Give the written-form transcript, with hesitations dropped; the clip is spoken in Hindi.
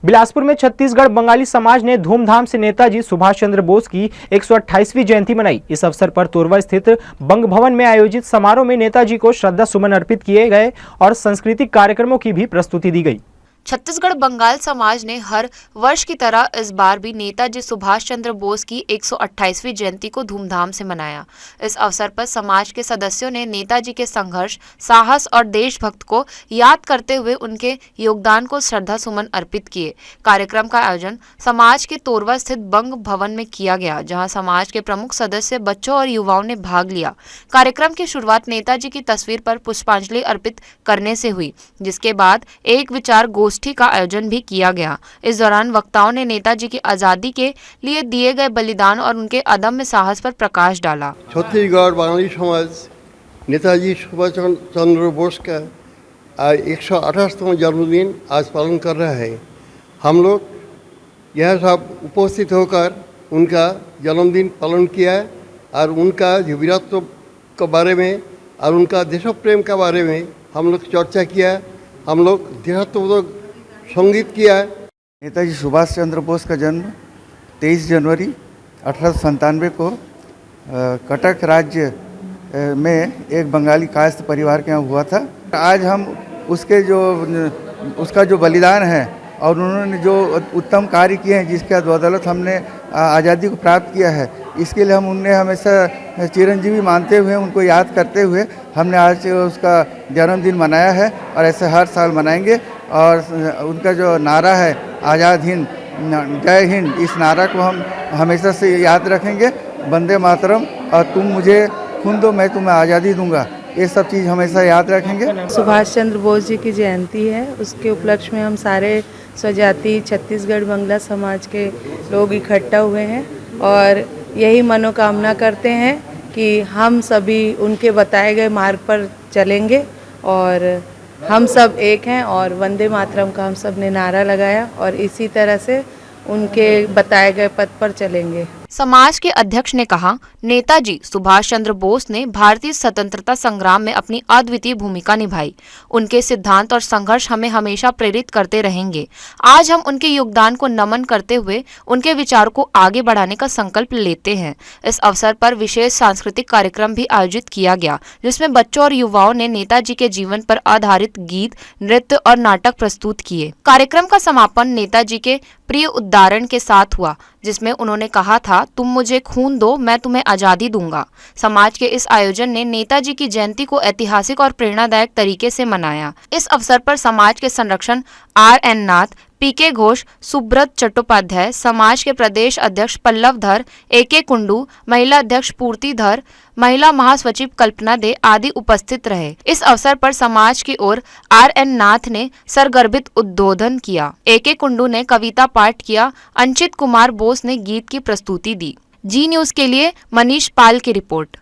बिलासपुर में छत्तीसगढ़ बंगाली समाज ने धूमधाम से नेताजी सुभाष चंद्र बोस की 128वीं जयंती मनाई। इस अवसर पर तोरवा स्थित बंग भवन में आयोजित समारोह में नेताजी को श्रद्धा सुमन अर्पित किए गए और सांस्कृतिक कार्यक्रमों की भी प्रस्तुति दी गई। छत्तीसगढ़ बंगाल समाज ने हर वर्ष की तरह इस बार भी नेताजी सुभाष चंद्र बोस की 128वीं जयंती को धूमधाम से मनाया। इस अवसर पर समाज के सदस्यों ने नेताजी के संघर्ष, साहस और देशभक्त को याद करते हुए उनके योगदान को श्रद्धा सुमन अर्पित किए। कार्यक्रम का आयोजन समाज के तोरवा स्थित बंग भवन में किया गया, जहां समाज के प्रमुख सदस्य, बच्चों और युवाओं ने भाग लिया। कार्यक्रम की शुरुआत नेताजी की तस्वीर पर पुष्पांजलि अर्पित करने से हुई, जिसके बाद एक विचार गोष्ठी का आयोजन भी किया गया। इस दौरान वक्ताओं ने नेताजी की आजादी के लिए दिए गए बलिदान और उनके अदम्य साहस पर प्रकाश डाला। छत्तीसगढ़ बंगाली समाज नेताजी सुभाष चंद्र बोस का 128वां जन्मदिन आज पालन कर रहा है। हम लोग यह सब उपस्थित होकर उनका जन्मदिन पालन किया और उनका जो वीरत्व के बारे में और उनका देशप्रेम के बारे में हम लोग चर्चा किया। हम लोग देशभक्त संगीत किया। नेताजी सुभाष चंद्र बोस का जन्म 23 जनवरी 1897 को कटक राज्य में एक बंगाली कायस्थ परिवार के यहाँ हुआ था। आज हम उसका जो बलिदान है और उन्होंने जो उत्तम कार्य किए हैं, जिसके बदौलत हमने आज़ादी को प्राप्त किया है, इसके लिए हम उन्हें हमेशा चिरंजीवी मानते हुए, उनको याद करते हुए हमने आज उसका जन्मदिन मनाया है और ऐसे हर साल मनाएंगे। और उनका जो नारा है आज़ाद हिंद जय हिंद, इस नारा को हम हमेशा से याद रखेंगे। वंदे मातरम और तुम मुझे खून दो मैं तुम्हें आज़ादी दूंगा, ये सब चीज़ हमेशा याद रखेंगे। सुभाष चंद्र बोस जी की जयंती है, उसके उपलक्ष्य में हम सारे स्वजाति छत्तीसगढ़ बंगला समाज के लोग इकट्ठा हुए हैं और यही मनोकामना करते हैं कि हम सभी उनके बताए गए मार्ग पर चलेंगे और हम सब एक हैं और वंदे मातरम का हम सब ने नारा लगाया और इसी तरह से उनके बताए गए पथ पर चलेंगे। समाज के अध्यक्ष ने कहा, नेताजी सुभाष चंद्र बोस ने भारतीय स्वतंत्रता संग्राम में अपनी अद्वितीय भूमिका निभाई। उनके सिद्धांत और संघर्ष हमें हमेशा प्रेरित करते रहेंगे। आज हम उनके योगदान को नमन करते हुए उनके विचार को आगे बढ़ाने का संकल्प लेते हैं। इस अवसर पर विशेष सांस्कृतिक कार्यक्रम भी आयोजित किया गया, जिसमें बच्चों और युवाओं ने नेताजी के जीवन पर आधारित गीत, नृत्य और नाटक प्रस्तुत किए। कार्यक्रम का समापन नेताजी के प्रिय उद्गारण के साथ हुआ, जिसमें उन्होंने कहा था, तुम मुझे खून दो मैं तुम्हें आजादी दूंगा। समाज के इस आयोजन ने नेताजी की जयंती को ऐतिहासिक और प्रेरणादायक तरीके से मनाया। इस अवसर पर समाज के संरक्षण RN नाथ, PK घोष, सुब्रत चट्टोपाध्याय, समाज के प्रदेश अध्यक्ष पल्लव धर, AK कुंडू, महिला अध्यक्ष पूर्ति धर, महिला महासचिव कल्पना दे आदि उपस्थित रहे। इस अवसर पर समाज की ओर RN नाथ ने सरगर्भित उद्बोधन किया, AK कुंडू ने कविता पाठ किया, अंचित कुमार बोस ने गीत की प्रस्तुति दी। जी न्यूज़ के लिए मनीष पाल की रिपोर्ट।